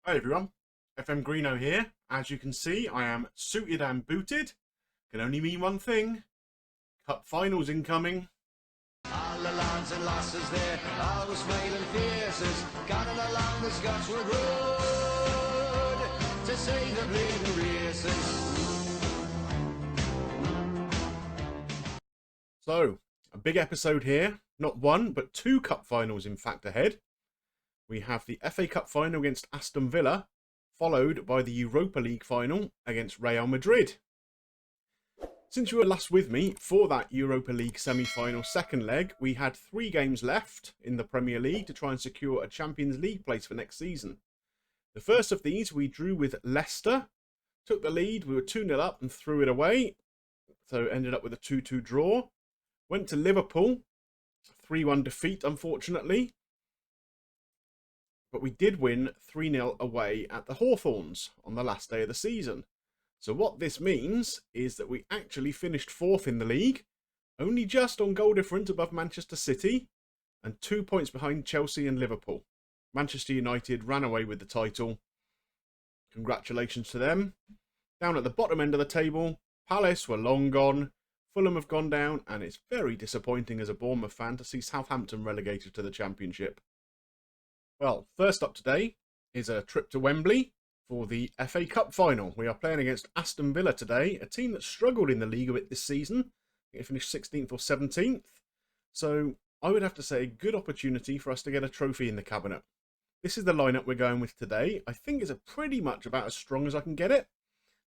Hi everyone, FM Greeno here. As you can see, I am suited and booted. Can only mean one thing. Cup finals incoming. All the lads and lasses there, always smiling faces, gathered along the Scotchwood Road to see the bleeding races. So, a big episode here. Not one, but two cup finals in fact ahead. We have the FA Cup final against Aston Villa, followed by the Europa League final against Real Madrid. Since you were last with me for that Europa League semi-final second leg, we had 3 games left in the Premier League to try and secure a Champions League place for next season. The first of these we drew with Leicester, took the lead, we were 2-0 up and threw it away, so ended up with a 2-2 draw. Went to Liverpool, 3-1 defeat unfortunately, but we did win 3-0 away at the Hawthorns on the last day of the season. So what this means is that we actually finished 4th in the league, only just on goal difference above Manchester City, and 2 points behind Chelsea and Liverpool. Manchester United ran away with the title. Congratulations to them. Down at the bottom end of the table, Palace were long gone, Fulham have gone down, and it's very disappointing as a Bournemouth fan to see Southampton relegated to the Championship. Well, first up today is a trip to Wembley for the FA Cup final. We are playing against Aston Villa today, a team that struggled in the league a bit this season. They finished 16th or 17th. So I would have to say a good opportunity for us to get a trophy in the cabinet. This is the lineup we're going with today. I think it's pretty much about as strong as I can get it.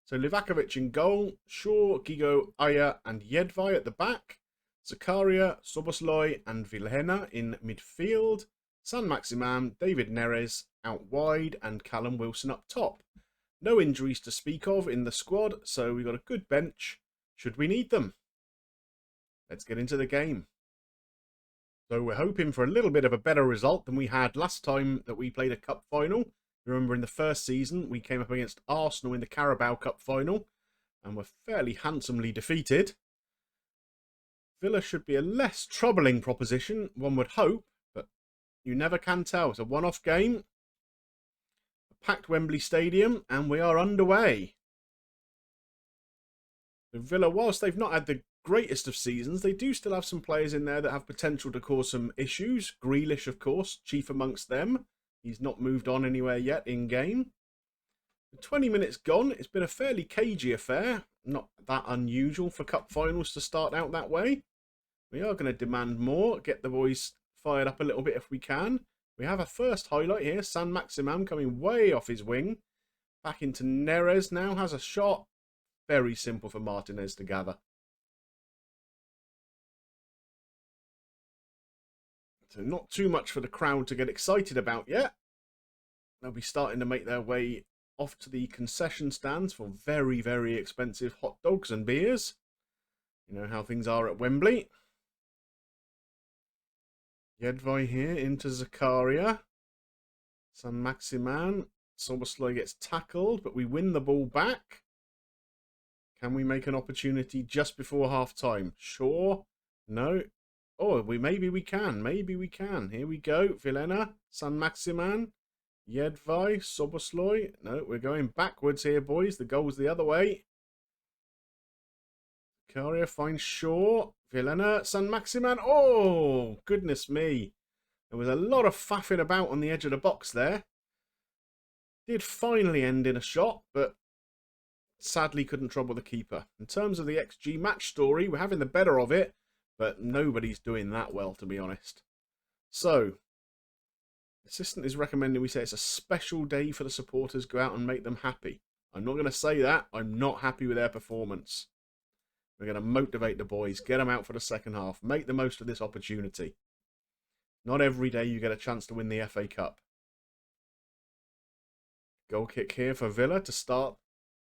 So Livakovic in goal, Shaw, Gigo, Aya and Jedvaj at the back. Zakaria, Szoboszlai and Vilhena in midfield. San Maximan, David Neres out wide and Callum Wilson up top. No injuries to speak of in the squad, so we've got a good bench should we need them. Let's get into the game. So we're hoping for a little bit of a better result than we had last time that we played a cup final. Remember in the first season we came up against Arsenal in the Carabao Cup final and were fairly handsomely defeated. Villa should be a less troubling proposition, one would hope. You never can tell. It's a one-off game. A packed Wembley Stadium, and we are underway. The Villa, whilst they've not had the greatest of seasons, they do still have some players in there that have potential to cause some issues. Grealish, of course, chief amongst them. He's not moved on anywhere yet in-game. 20 minutes gone. It's been a fairly cagey affair. Not that unusual for cup finals to start out that way. We are going to demand more. Get the boys fired up a little bit if we can. We have a first highlight here. San Maximan coming way off his wing. Back into Neres now. Has a shot. Very simple for Martinez to gather. So not too much for the crowd to get excited about yet. They'll be starting to make their way off to the concession stands for very, very expensive hot dogs and beers. You know how things are at Wembley. Jedvaj here into Zakaria. San Maximan. Szoboszlai gets tackled, but we win the ball back. Can we make an opportunity just before half-time? Sure. No. Oh, maybe we can. Maybe we can. Here we go. Vilhena. San Maximan. Jedvaj. Szoboszlai. No, we're going backwards here, boys. The goal's the other way. Zakaria finds Shaw. Vilhena, San Maximan. Oh, goodness me. There was a lot of faffing about on the edge of the box there. Did finally end in a shot, but sadly couldn't trouble the keeper. In terms of the XG match story, we're having the better of it, but nobody's doing that well, to be honest. So, the assistant is recommending we say it's a special day for the supporters. Go out and make them happy. I'm not going to say that. I'm not happy with their performance. We're going to motivate the boys, get them out for the second half, make the most of this opportunity. Not every day you get a chance to win the FA Cup. Goal kick here for Villa to start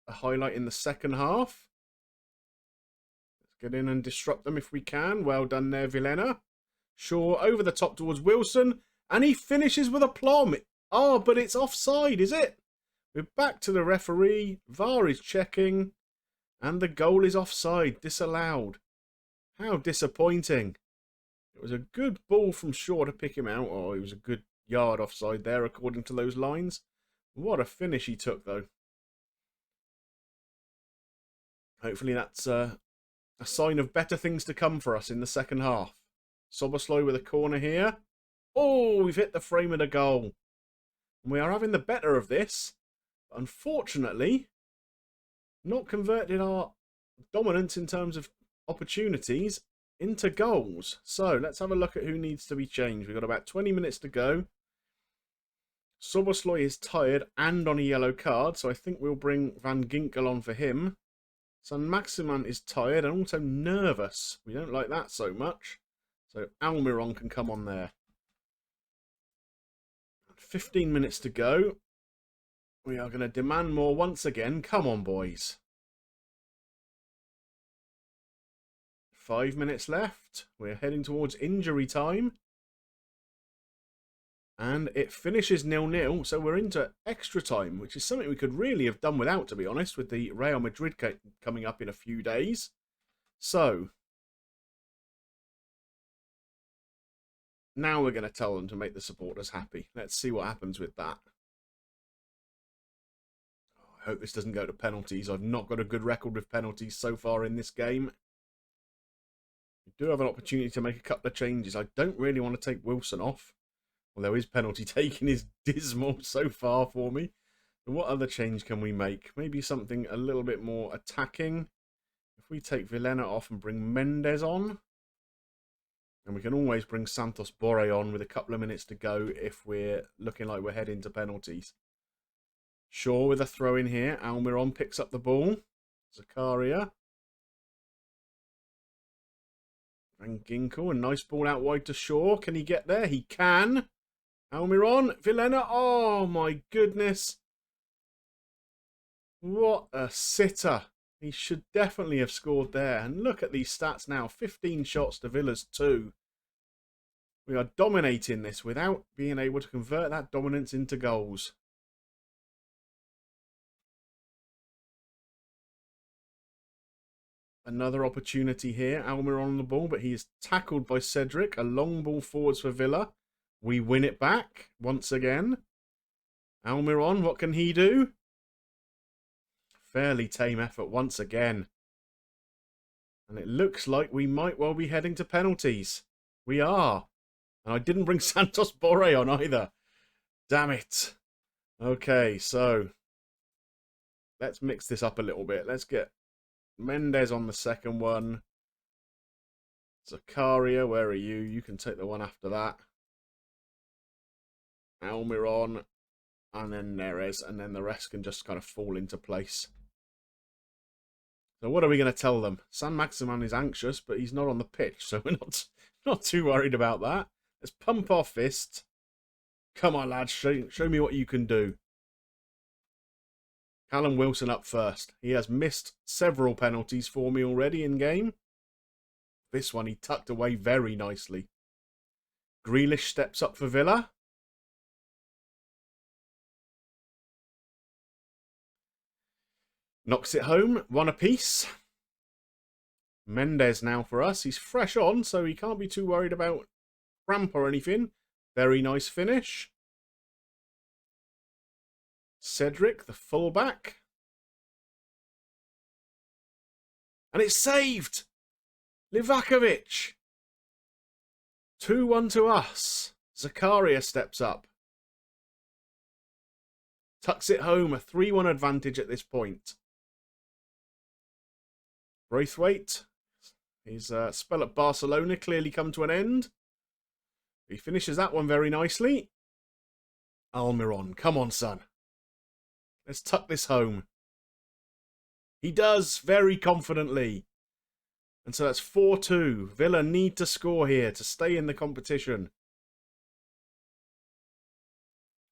a highlight in the second half. Let's get in and disrupt them if we can. Well done there, Vilhena. Shaw over the top towards Wilson, and he finishes with aplomb. Oh, but it's offside, is it? We're back to the referee. VAR is checking. And the goal is offside, disallowed. How disappointing. It was a good ball from Shaw to pick him out. Oh, it was a good yard offside there, according to those lines. What a finish he took, though. Hopefully that's a sign of better things to come for us in the second half. Szoboszlai with a corner here. Oh, we've hit the frame of the goal. And we are having the better of this. But unfortunately, not converted our dominance in terms of opportunities into goals. So let's have a look at who needs to be changed. We've got about 20 minutes to go. Szoboszlai is tired and on a yellow card, so I think we'll bring Van Ginkel on for him. Saint-Maximin is tired and also nervous. We don't like that so much. So Almiron can come on there. 15 minutes to go. We are going to demand more once again. Come on, boys. 5 minutes left. We're heading towards injury time. And it finishes 0-0, so we're into extra time, which is something we could really have done without, to be honest, with the Real Madrid coming up in a few days. So, now we're going to tell them to make the supporters happy. Let's see what happens with that. I hope this doesn't go to penalties. I've not got a good record with penalties so far in this game. We do have an opportunity to make a couple of changes. I don't really want to take Wilson off. Although his penalty taking is dismal so far for me. And what other change can we make? Maybe something a little bit more attacking. If we take Villena off and bring Mendes on. And we can always bring Santos Borre on with a couple of minutes to go if we're looking like we're heading to penalties. Shaw with a throw in here. Almiron picks up the ball. Zakaria. And Ginkel, a nice ball out wide to Shaw. Can he get there? He can. Almiron, Villena. Oh my goodness. What a sitter. He should definitely have scored there. And look at these stats now. 15 shots to Villa's 2. We are dominating this without being able to convert that dominance into goals. Another opportunity here. Almiron on the ball, but he is tackled by Cedric. A long ball forwards for Villa. We win it back once again. Almiron, what can he do? Fairly tame effort once again. And it looks like we might well be heading to penalties. We are. And I didn't bring Santos Borre on either. Damn it. Okay, so let's mix this up a little bit. Let's get Mendes on the second one. Zakaria, where are you? You can take the one after that. Almiron, and then Neres, and then the rest can just kind of fall into place. So what are we going to tell them? Saint-Maximin is anxious, but he's not on the pitch, so we're not too worried about that. Let's pump our fist. Come on, lads, show me what you can do. Callum Wilson up first. He has missed several penalties for me already in game. This one he tucked away very nicely. Grealish steps up for Villa. Knocks it home, one apiece. Mendes now for us. He's fresh on, so he can't be too worried about cramp or anything. Very nice finish. Cedric, the fullback. And it's saved! Livakovic! 2-1 to us. Zakaria steps up. Tucks it home, a 3-1 advantage at this point. Braithwaite, his spell at Barcelona clearly come to an end. He finishes that one very nicely. Almiron, come on, son. Let's tuck this home. He does, very confidently. And so that's 4-2. Villa need to score here to stay in the competition.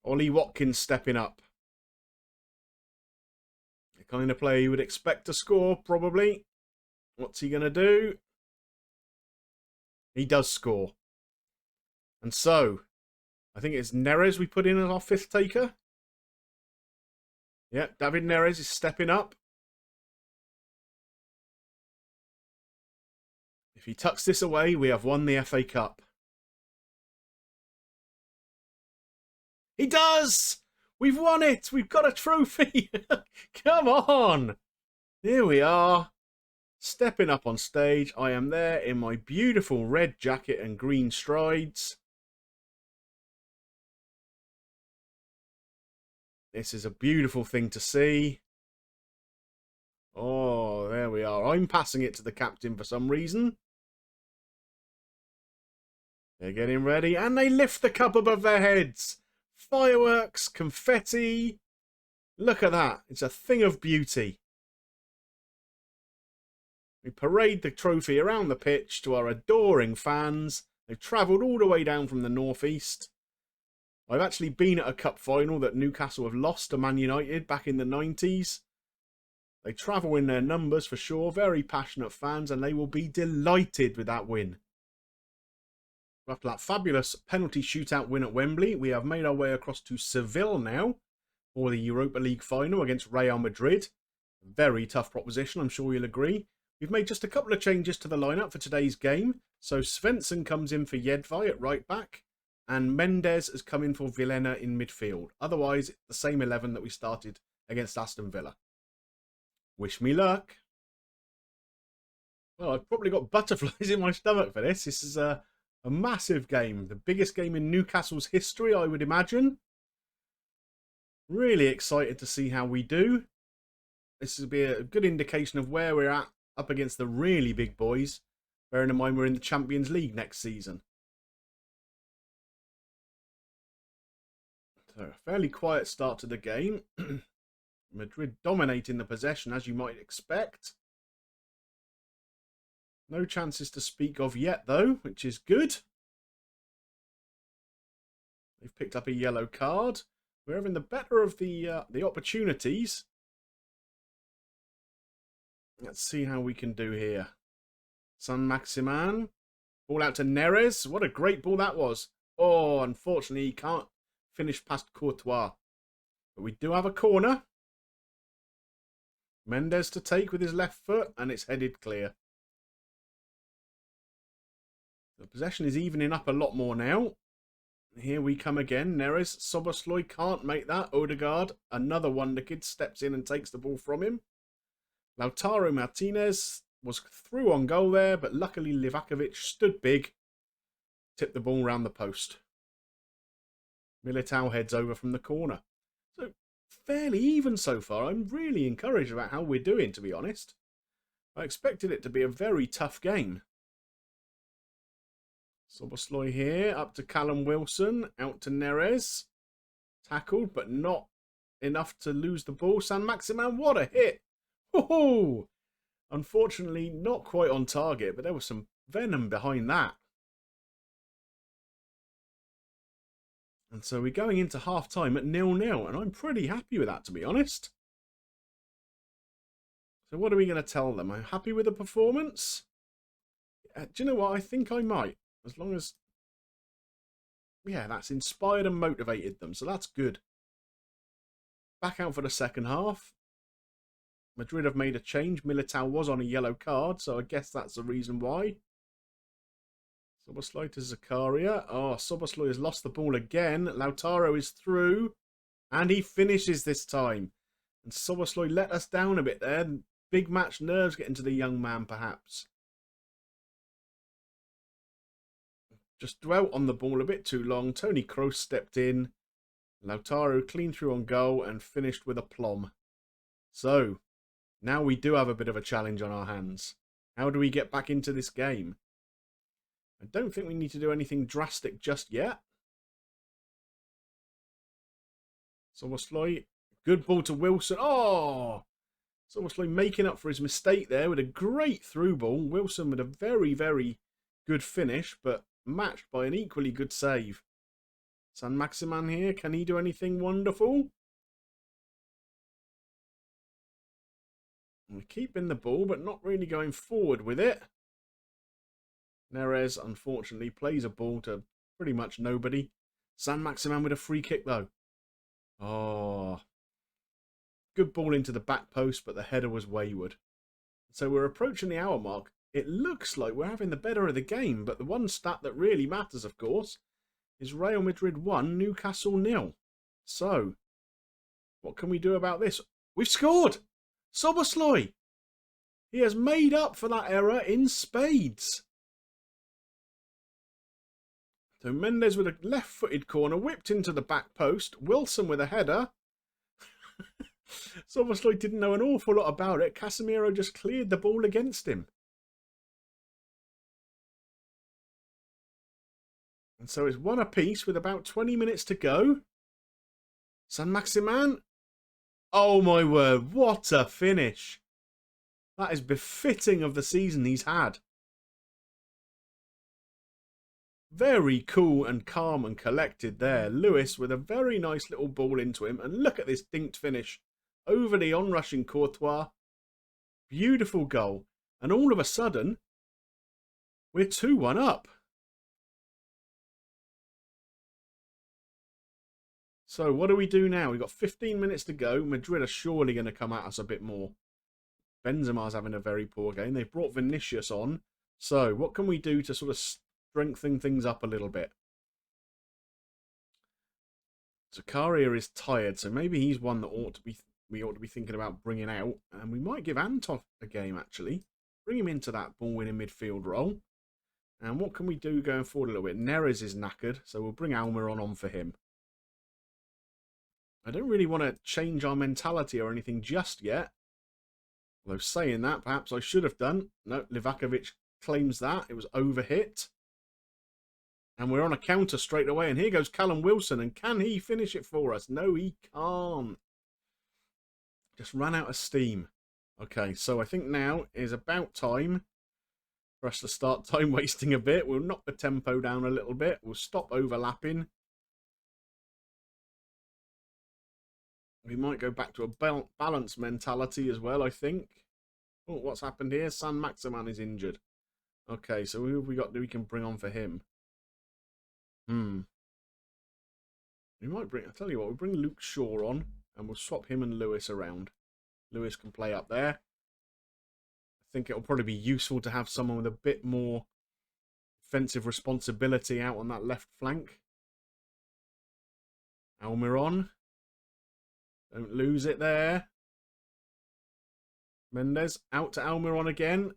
Ollie Watkins stepping up. The kind of player you would expect to score, probably. What's he going to do? He does score. And so, I think it's Neres we put in as our fifth taker. Yeah, David Neres is stepping up. If he tucks this away, we have won the FA Cup. He does! We've won it! We've got a trophy! Come on! Here we are. Stepping up on stage. I am there in my beautiful red jacket and green strides. This is a beautiful thing to see. Oh, there we are. I'm passing it to the captain for some reason. They're getting ready, and they lift the cup above their heads. Fireworks, confetti. Look at that. It's a thing of beauty. We parade the trophy around the pitch to our adoring fans. They've travelled all the way down from the northeast. I've actually been at a cup final that Newcastle have lost to Man United back in the 90s. They travel in their numbers for sure. Very passionate fans, and they will be delighted with that win. After that fabulous penalty shootout win at Wembley, we have made our way across to Seville now for the Europa League final against Real Madrid. Very tough proposition, I'm sure you'll agree. We've made just a couple of changes to the lineup for today's game. So Svensson comes in for Jedvaj at right back, and Mendes has come in for Villena in midfield. Otherwise, the same 11 that we started against Aston Villa. Wish me luck. Well, I've probably got butterflies in my stomach for this. This is a massive game. The biggest game in Newcastle's history, I would imagine. Really excited to see how we do. This will be a good indication of where we're at up against the really big boys. Bearing in mind we're in the Champions League next season. So, a fairly quiet start to the game. Madrid dominating the possession, as you might expect. No chances to speak of yet, though, which is good. They've picked up a yellow card. We're having the better of the opportunities. Let's see how we can do here. Saint-Maximin. Ball out to Neres. What a great ball that was. Oh, unfortunately, he can't finish past Courtois. But we do have a corner. Mendes to take with his left foot, and it's headed clear. The possession is evening up a lot more now. Here we come again. Neres, Szoboszlai can't make that. Odegaard, another wonder kid, steps in and takes the ball from him. Lautaro Martinez was through on goal there, but luckily Livakovic stood big. Tipped the ball round the post. Militao heads over from the corner. So, fairly even so far. I'm really encouraged about how we're doing, to be honest. I expected it to be a very tough game. Szoboszlai here, up to Callum Wilson, out to Neres. Tackled, but not enough to lose the ball. Saint-Maximin, what a hit! Oh, unfortunately, not quite on target, but there was some venom behind that. And so we're going into half-time at 0-0, and I'm pretty happy with that, to be honest. So what are we going to tell them? I'm happy with the performance? Do you know what? I think I might. As long as, yeah, that's inspired and motivated them. So that's good. Back out for the second half. Madrid have made a change. Militao was on a yellow card, so I guess that's the reason why. Szoboszlai to Zakaria. Oh, Szoboszlai has lost the ball again. Lautaro is through. And he finishes this time. And Szoboszlai let us down a bit there. Big match nerves getting to the young man, perhaps. Just dwelt on the ball a bit too long. Toni Kroos stepped in. Lautaro clean through on goal and finished with aplomb. So, now we do have a bit of a challenge on our hands. How do we get back into this game? I don't think we need to do anything drastic just yet. Szoboszlai, good ball to Wilson. Oh! Szoboszlai making up for his mistake there with a great through ball. Wilson with a very, very good finish, but matched by an equally good save. Saint-Maximin here, can he do anything wonderful? We're keeping the ball, but not really going forward with it. Neres, unfortunately, plays a ball to pretty much nobody. Saint-Maximin with a free kick, though. Oh. Good ball into the back post, but the header was wayward. So we're approaching the hour mark. It looks like we're having the better of the game, but the one stat that really matters, of course, is Real Madrid 1, Newcastle 0. So, What can we do about this? We've scored! Szoboszlai! He has made up for that error in spades. So Mendes with a left-footed corner, whipped into the back post. Wilson with a header. Szoboszlai didn't know an awful lot about it. Casemiro just cleared the ball against him. And so it's 1 apiece with about 20 minutes to go. Saint-Maximin. Oh my word, what a finish. That is befitting of the season he's had. Very cool and calm and collected there. Lewis with a very nice little ball into him. And look at this dinked finish. Over the onrushing Courtois. Beautiful goal. And all of a sudden, we're 2-1 up. So what do we do now? We've got 15 minutes to go. Madrid are surely going to come at us a bit more. Benzema's having a very poor game. They've brought Vinicius on. So what can we do to sort of strengthen things up a little bit? Zakaria is tired, so maybe he's one that we ought to be thinking about bringing out. And we might give Antov a game, actually. Bring him into that ball-winning midfield role. And what can we do going forward a little bit? Neres is knackered, so we'll bring Almiron on for him. I don't really want to change our mentality or anything just yet. Although saying that, perhaps I should have done. No, Livakovic claims that. It was overhit. And we're on a counter straight away. And here goes Callum Wilson. And can he finish it for us? No, he can't. Just ran out of steam. Okay, so I think now is about time for us to start time wasting a bit. We'll knock the tempo down a little bit. We'll stop overlapping. We might go back to a balanced mentality as well, I think. Oh, what's happened here? Saint-Maximin is injured. Okay, so who have we got that we can bring on for him? We might bring... I'll tell you what, we'll bring Luke Shaw on and we'll swap him and Lewis around. Lewis can play up there. I think it'll probably be useful to have someone with a bit more defensive responsibility out on that left flank. Almiron. Don't lose it there. Mendes out to Almiron again.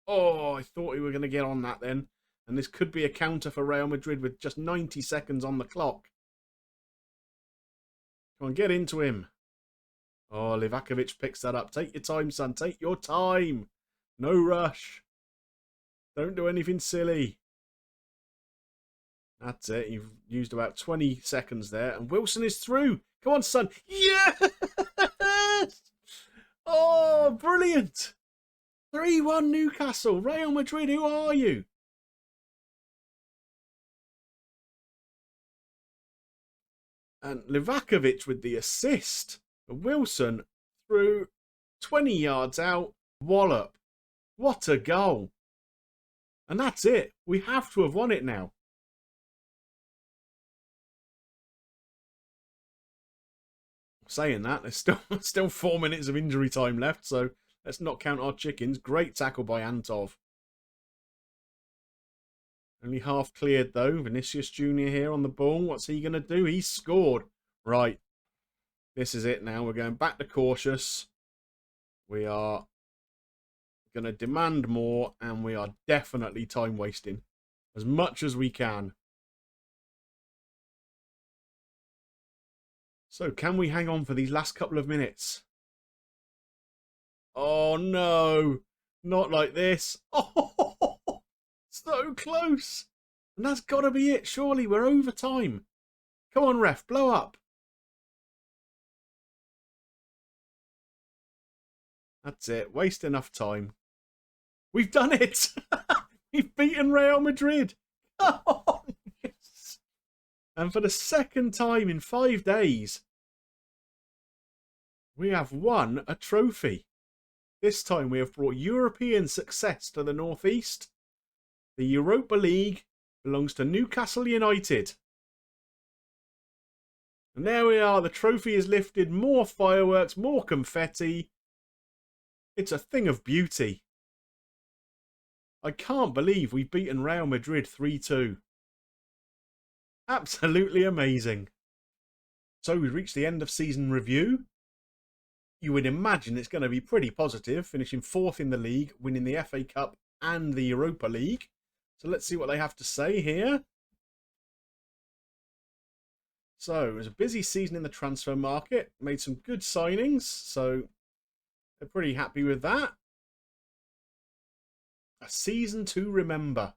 Oh, I thought we were going to get on that then. And this could be a counter for Real Madrid with just 90 seconds on the clock. Come on, get into him. Oh, Livakovic picks that up. Take your time, son. Take your time. No rush. Don't do anything silly. That's it. You've used about 20 seconds there. And Wilson is through. Come on, son. Yes! Oh, brilliant. 3-1 Newcastle. Real Madrid, who are you? And Livakovic with the assist. Wilson through 20 yards out. Wallop. What a goal. And that's it. We have to have won it now. Saying that, there's still 4 minutes of injury time left, so let's not count our chickens. Great tackle by Antov. Only half cleared though. Vinicius Jr. here on the ball. What's he going to do? He's scored. Right. This is it now. We're going back to cautious. We are going to demand more, and we are definitely time wasting as much as we can. So, can we hang on for these last couple of minutes? Oh, no. Not like this. Oh, so close. And that's got to be it. Surely we're over time. Come on, ref. Blow up. That's it. Waste enough time. We've done it. We've beaten Real Madrid. Oh, yes. And for the second time in 5 days, we have won a trophy. This time we have brought European success to the Northeast. The Europa League belongs to Newcastle United. And there we are. The trophy is lifted. More fireworks, more confetti. It's a thing of beauty. I can't believe we've beaten Real Madrid 3-2. Absolutely amazing. So we've reached the end of season review. You would imagine it's going to be pretty positive, finishing 4th in the league, winning the FA Cup and the Europa League. So let's see what they have to say here. So it was a busy season in the transfer market, made some good signings, so they're pretty happy with that. A season to remember.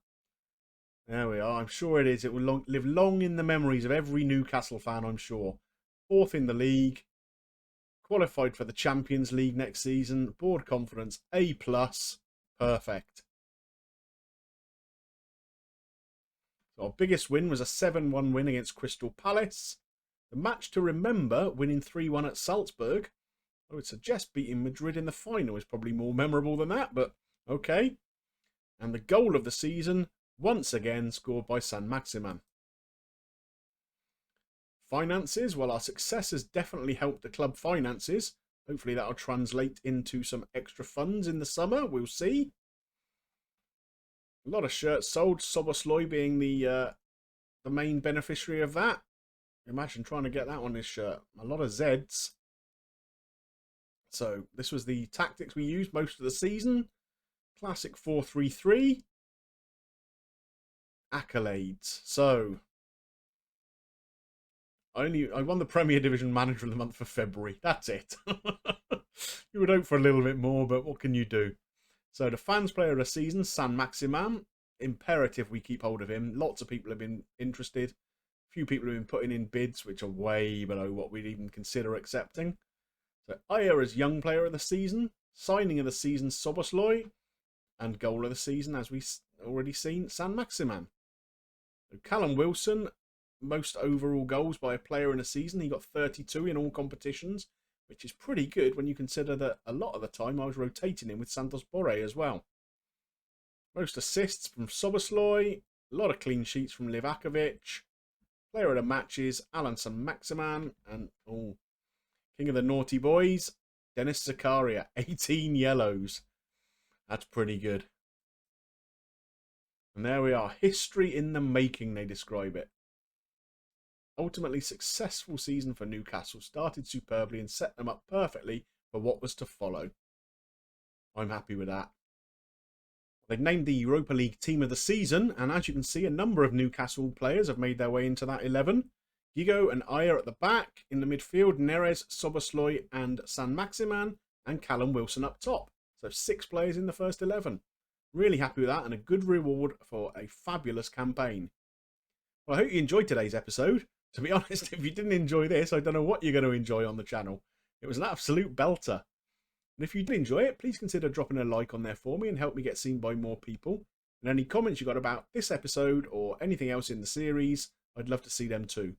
There we are. I'm sure it is. It will live long in the memories of every Newcastle fan, I'm sure. 4th in the league. Qualified for the Champions League next season. Board confidence A+. Perfect. So our biggest win was a 7-1 win against Crystal Palace. The match to remember, winning 3-1 at Salzburg. I would suggest beating Madrid in the final is probably more memorable than that, but okay. And the goal of the season, once again, scored by Saint-Maximin. Finances, well, our success has definitely helped the club finances. Hopefully that'll translate into some extra funds in the summer. We'll see. A lot of shirts sold, Szoboszlai being the main beneficiary of that. Imagine trying to get that on his shirt. A lot of Zs. So this was the tactics we used most of the season. Classic 4-3-3. Accolades. So I won the Premier Division Manager of the Month for February. That's it. You would hope for a little bit more, but what can you do? So the fans player of the season, Saint-Maximin. Imperative we keep hold of him. Lots of people have been interested. A few people have been putting in bids, which are way below what we'd even consider accepting. So Ayer as young player of the season. Signing of the season, Szoboszlai. And goal of the season, as we've already seen, Saint-Maximin. So Callum Wilson, most overall goals by a player in a season. He got 32 in all competitions, which is pretty good when you consider that a lot of the time I was rotating him with Santos Borré as well. Most assists from Szoboszlai, a lot of clean sheets from Livakovic. Player of the matches, Alan Saint-Maximin, and king of the naughty boys, Dennis Zakaria, 18 yellows. That's pretty good. And there we are, history in the making, they describe it. Ultimately successful season for Newcastle, started superbly and set them up perfectly for what was to follow. I'm happy with that. They've named the Europa League team of the season, and as you can see, a number of Newcastle players have made their way into that 11. Gigo and Ayer at the back. In the midfield, Neres, Szoboszlai and Saint-Maximin, and Callum Wilson up top. So 6 players in the first 11. Really happy with that, and a good reward for a fabulous campaign. Well, I hope you enjoyed today's episode. To be honest, if you didn't enjoy this, I don't know what you're going to enjoy on the channel. It was an absolute belter. And if you did enjoy it, please consider dropping a like on there for me and help me get seen by more people. And any comments you got about this episode or anything else in the series, I'd love to see them too.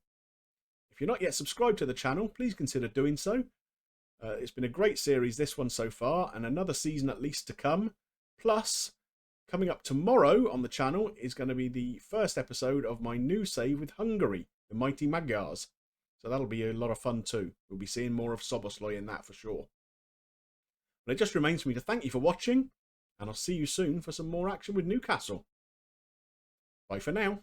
If you're not yet subscribed to the channel, please consider doing so. It's been a great series, this one so far, and another season at least to come. Plus, coming up tomorrow on the channel is going to be the first episode of my new save with Hungary, the Mighty Magyars. So that'll be a lot of fun too. We'll be seeing more of Szoboszlai in that for sure. But it just remains for me to thank you for watching, and I'll see you soon for some more action with Newcastle. Bye for now.